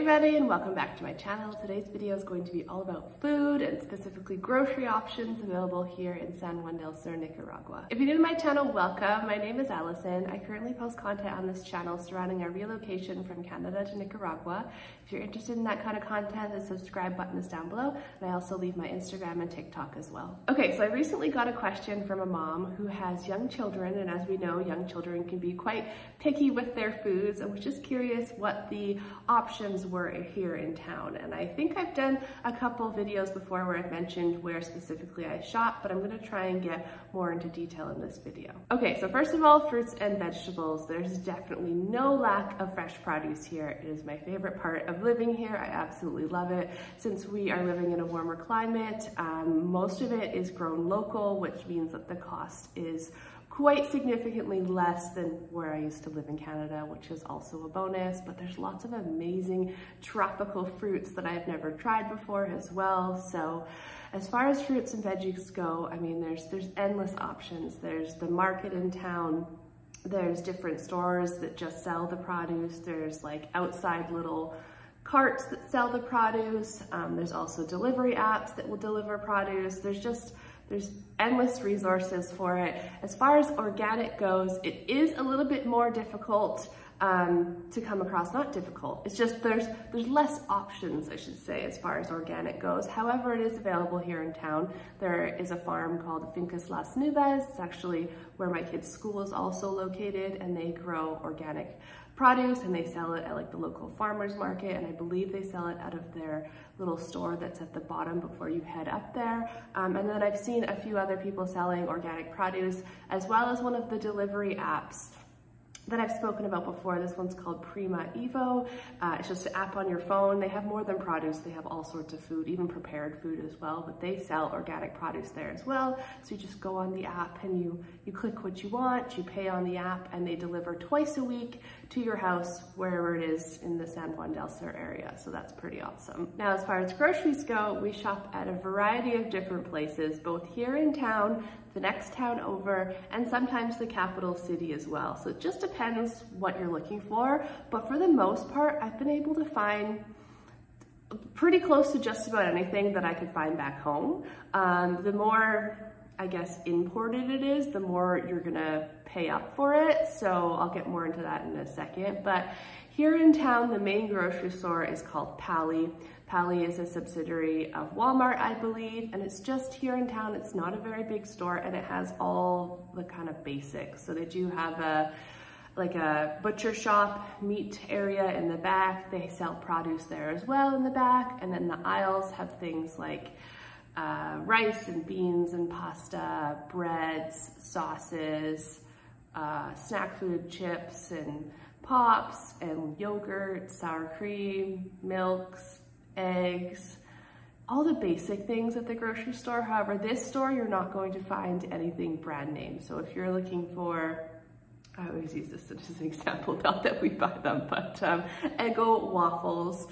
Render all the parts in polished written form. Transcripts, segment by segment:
everybody, and welcome back to my channel. Today's video is going to be all about food and specifically grocery options available here in San Juan del Sur, Nicaragua. If you're new to my channel, welcome. My name is Allison. I currently post content on this channel surrounding our relocation from Canada to Nicaragua. If you're interested in that kind of content, the subscribe button is down below, and I also leave my Instagram and TikTok as well. Okay, so I recently got a question from a mom who has young children, and as we know, young children can be quite picky with their foods. I was just curious what the options were here in town, and I think I've done a couple videos before where I've mentioned where specifically I shop, but I'm going to try and get more into detail in this video. Okay, so first of all, fruits and vegetables. There's definitely no lack of fresh produce here. It is my favorite part of living here. I absolutely love it. Since we are living in a warmer climate, most of it is grown local, which means that the cost is quite significantly less than where I used to live in Canada, which is also a bonus, but there's lots of amazing tropical fruits that I've never tried before as well. So as far as fruits and veggies go, I mean, there's endless options. There's the market in town. There's different stores that just sell the produce. There's like outside little carts that sell the produce. There's also delivery apps that will deliver produce. There's endless resources for it. As far as organic goes, it is a little bit more difficult to come across. Not difficult, it's just there's less options, I should say, as far as organic goes. However, it is available here in town. There is a farm called Fincas Las Nubes. It's actually where my kids' school is also located, and they grow organic produce and they sell it at like the local farmers market, and I believe they sell it out of their little store that's at the bottom before you head up there. And then I've seen a few other people selling organic produce, as well as one of the delivery apps that I've spoken about before. This one's called Prima Evo. It's just an app on your phone. They have more than produce. They have all sorts of food, even prepared food as well, but they sell organic produce there as well. So you just go on the app and you click what you want, you pay on the app, and they deliver twice a week to your house, wherever it is in the San Juan del Sur area. So that's pretty awesome. Now, as far as groceries go, we shop at a variety of different places, both here in town, the next town over, and sometimes the capital city as well. So it just depends what you're looking for, but for the most part, I've been able to find pretty close to just about anything that I could find back home. The more, I guess, imported it is, the more you're gonna pay up for it. So I'll get more into that in a second. But here in town, the main grocery store is called Pali. Pali is a subsidiary of Walmart, I believe, and it's just here in town. It's not a very big store, and it has all the kind of basics. So they do have a butcher shop, meat area in the back. They sell produce there as well in the back, and then the aisles have things like rice and beans and pasta, breads, sauces, snack food, chips and pops, and yogurt, sour cream, milks, eggs, all the basic things at the grocery store. However, this store, you're not going to find anything brand name. So if you're looking for, I always use this as an example, not that we buy them, but Eggo waffles,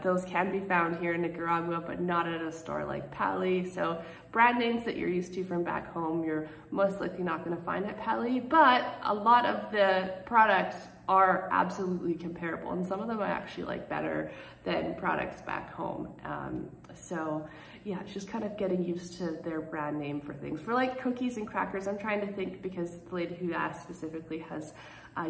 those can be found here in Nicaragua, but not at a store like Pali. So brand names that you're used to from back home, you're most likely not going to find at Pali, but a lot of the products are absolutely comparable, and some of them I actually like better than products back home. So yeah, it's just kind of getting used to their brand name for things. For like cookies and crackers, I'm trying to think, because the lady who asked specifically has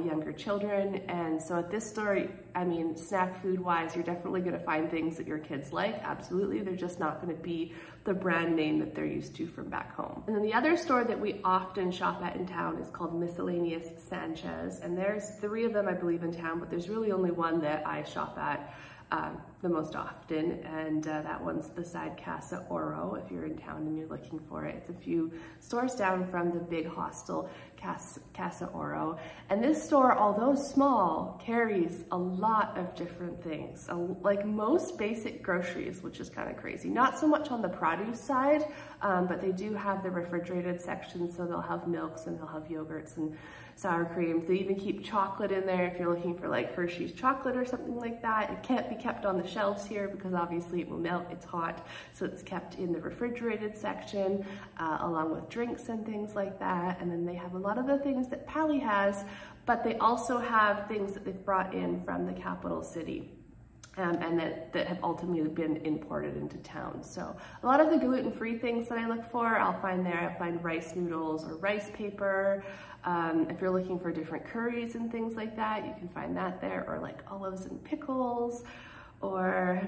younger children, and so at this store, I mean, snack food wise, you're definitely going to find things that your kids like. Absolutely, they're just not going to be the brand name that they're used to from back home. And then the other store that we often shop at in town is called Miscellaneous Sanchez, and there's 3 of them, I believe, in town, but there's really only one that I shop at the most often, and that one's beside Casa Oro if you're in town and you're looking for it. It's a few stores down from the big hostel Casa Oro, and this store, although small, carries a lot of different things, like most basic groceries, which is kind of crazy. Not so much on the produce side, but they do have the refrigerated section, so they'll have milks and they'll have yogurts and sour creams. They even keep chocolate in there if you're looking for like Hershey's chocolate or something like that. It can't be kept on the shelves here because obviously it will melt, it's hot, so it's kept in the refrigerated section, along with drinks and things like that. And then they have a lot of the things that Pali has, but they also have things that they've brought in from the capital city. and that have ultimately been imported into town. So a lot of the gluten-free things that I look for, I'll find there. I'll find rice noodles or rice paper. If you're looking for different curries and things like that, you can find that there, or like olives and pickles, or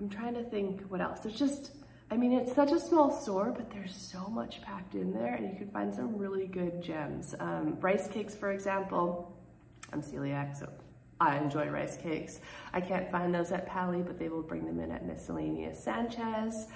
I'm trying to think what else. There's just, I mean, it's such a small store, but there's so much packed in there, and you can find some really good gems. Rice cakes, for example. I'm celiac, so I enjoy rice cakes. I can't find those at Pally, but they will bring them in at Miscellaneous Sanchez.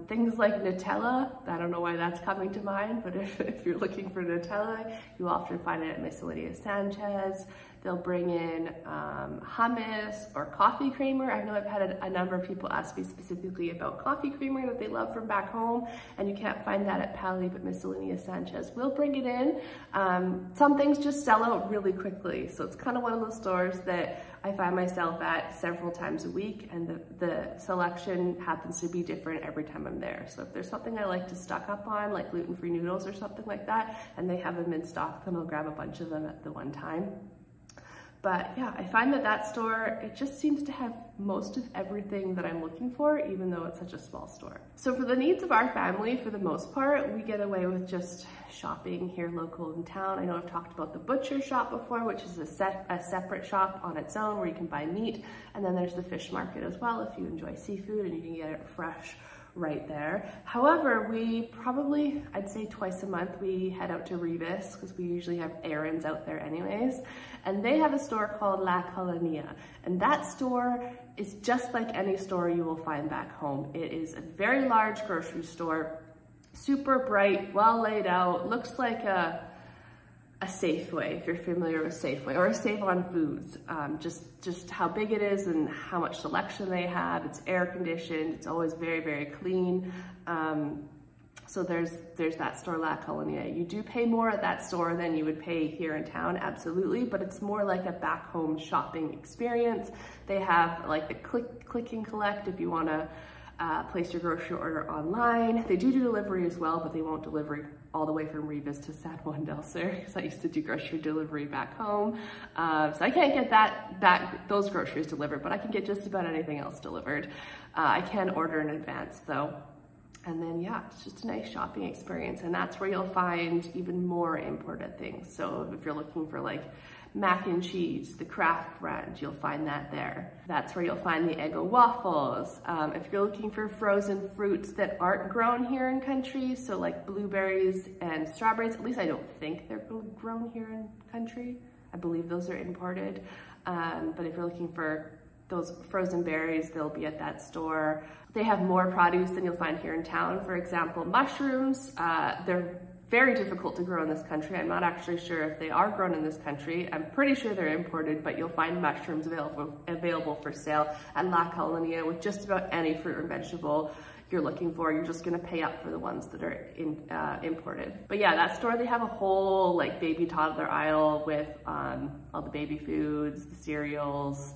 Things like Nutella, I don't know why that's coming to mind, but if you're looking for Nutella, you often find it at Miscellaneous Sanchez. They'll bring in hummus or coffee creamer. I know I've had a number of people ask me specifically about coffee creamer that they love from back home, and you can't find that at Pally, but Miscellaneous Sanchez will bring it in. Some things just sell out really quickly, so it's kind of one of those stores that I find myself at several times a week, and the selection happens to be different every time I'm there. So if there's something I like to stock up on, like gluten-free noodles or something like that, and they have them in stock, then I'll grab a bunch of them at the one time. But yeah, I find that store, it just seems to have most of everything that I'm looking for, even though it's such a small store. So for the needs of our family, for the most part, we get away with just shopping here local in town. I know I've talked about the butcher shop before, which is a separate shop on its own where you can buy meat. And then there's the fish market as well if you enjoy seafood, and you can get it fresh right there. However, we probably, I'd say twice a month, we head out to Revis because we usually have errands out there anyways. And they have a store called La Colonia. And that store is just like any store you will find back home. It is a very large grocery store, super bright, well laid out, looks like a Safeway, if you're familiar with Safeway, or a Save on Foods. Just how big it is and how much selection they have. It's air conditioned. It's always very, very clean. So there's that store, La Colonia. You do pay more at that store than you would pay here in town, absolutely, but it's more like a back home shopping experience. They have like the click and collect if you want to place your grocery order online. They do delivery as well, but they won't deliver all the way from Revis to San Juan del Sur, because I used to do grocery delivery back home. So I can't get those groceries delivered, but I can get just about anything else delivered. I can order in advance though. And then yeah, it's just a nice shopping experience, and that's where you'll find even more imported things. So if you're looking for like mac and cheese, the Kraft brand, you'll find that there. That's where you'll find the Eggo waffles. If you're looking for frozen fruits that aren't grown here in country, so like blueberries and strawberries, at least I don't think they're grown here in country. I believe those are imported. But if you're looking for those frozen berries, they'll be at that store. They have more produce than you'll find here in town. For example, mushrooms, they're very difficult to grow in this country. I'm not actually sure if they are grown in this country. I'm pretty sure they're imported, but you'll find mushrooms available for sale at La Colonia with just about any fruit or vegetable you're looking for. You're just gonna pay up for the ones that are imported. But yeah, that store, they have a whole like baby toddler aisle with all the baby foods, the cereals,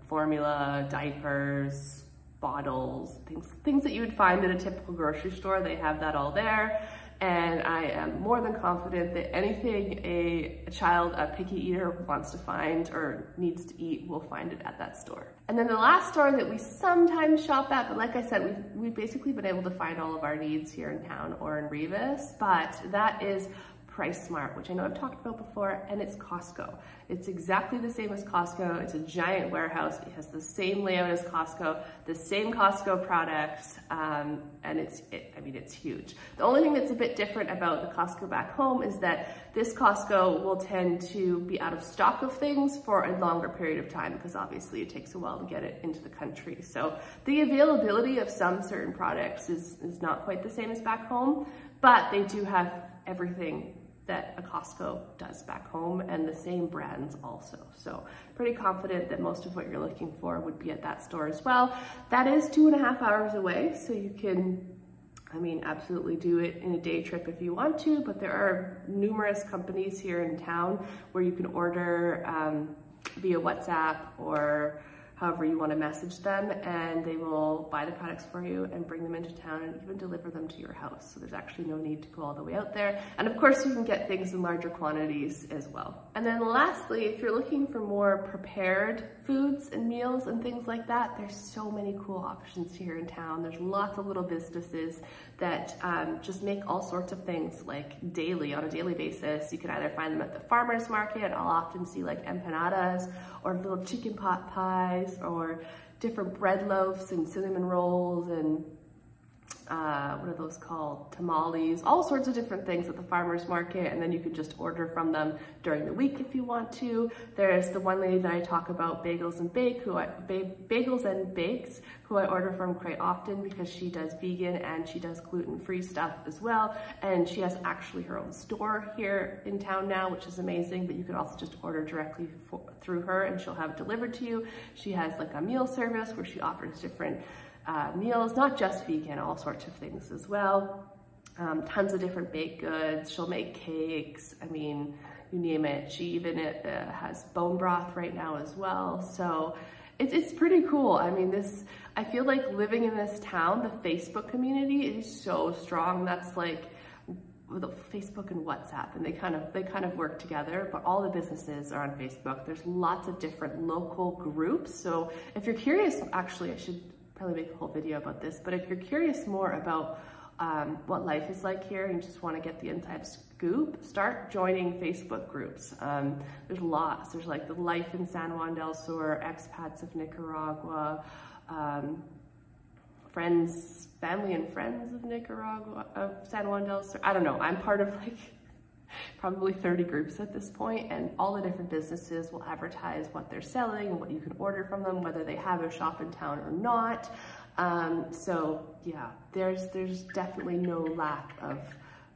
formula, diapers, bottles, things that you would find at a typical grocery store. They have that all there. And I am more than confident that anything a child, a picky eater, wants to find or needs to eat, will find it at that store. And then the last store that we sometimes shop at, but like I said, we've basically been able to find all of our needs here in town or in Revis, but that is Price Smart, which I know I've talked about before, and it's Costco. It's exactly the same as Costco. It's a giant warehouse. It has the same layout as Costco, the same Costco products, and I mean, it's huge. The only thing that's a bit different about the Costco back home is that this Costco will tend to be out of stock of things for a longer period of time, because obviously it takes a while to get it into the country. So the availability of some certain products is not quite the same as back home, but they do have everything that a Costco does back home, and the same brands also. So pretty confident that most of what you're looking for would be at that store as well. That is 2.5 hours away, so you can, I mean, absolutely do it in a day trip if you want to, but there are numerous companies here in town where you can order via WhatsApp or however you want to message them, and they will buy the products for you and bring them into town and even deliver them to your house. So there's actually no need to go all the way out there. And of course you can get things in larger quantities as well. And then lastly, if you're looking for more prepared foods and meals and things like that, there's so many cool options here in town. There's lots of little businesses that just make all sorts of things like on a daily basis. You can either find them at the farmer's market. I'll often see like empanadas or little chicken pot pies or different bread loaves and cinnamon rolls and what are those called? Tamales, all sorts of different things at the farmer's market, and then you can just order from them during the week if you want to. There's the one lady that I talk about, Bagels and Bakes, who I order from quite often because she does vegan and she does gluten-free stuff as well, and she has actually her own store here in town now, which is amazing. But you can also just order directly through her and she'll have it delivered to you. She has like a meal service where she offers different meals, not just vegan, all sorts of things as well. Tons of different baked goods. She'll make cakes. I mean, you name it. She even has bone broth right now as well. So it's pretty cool. I mean, I feel like living in this town, the Facebook community is so strong. That's like the Facebook and WhatsApp, and they kind of work together, but all the businesses are on Facebook. There's lots of different local groups. So if you're curious, actually I should probably make a whole video about this, but if you're curious more about what life is like here and you just want to get the inside scoop, start joining Facebook groups. There's lots. There's like the Life in San Juan del Sur, Expats of Nicaragua, family and friends of Nicaragua, of San Juan del Sur. I don't know, I'm part of like probably 30 groups at this point, and all the different businesses will advertise what they're selling and what you can order from them, whether they have a shop in town or not. So yeah, there's definitely no lack of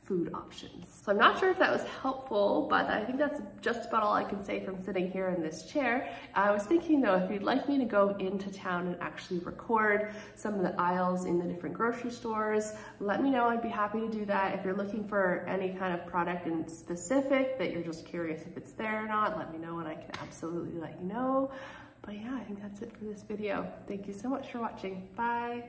food options. So I'm not sure if that was helpful, but I think that's just about all I can say from sitting here in this chair. I was thinking though, if you'd like me to go into town and actually record some of the aisles in the different grocery stores, let me know. I'd be happy to do that. If you're looking for any kind of product in specific that you're just curious if it's there or not, let me know and I can absolutely let you know. But yeah, I think that's it for this video. Thank you so much for watching. Bye.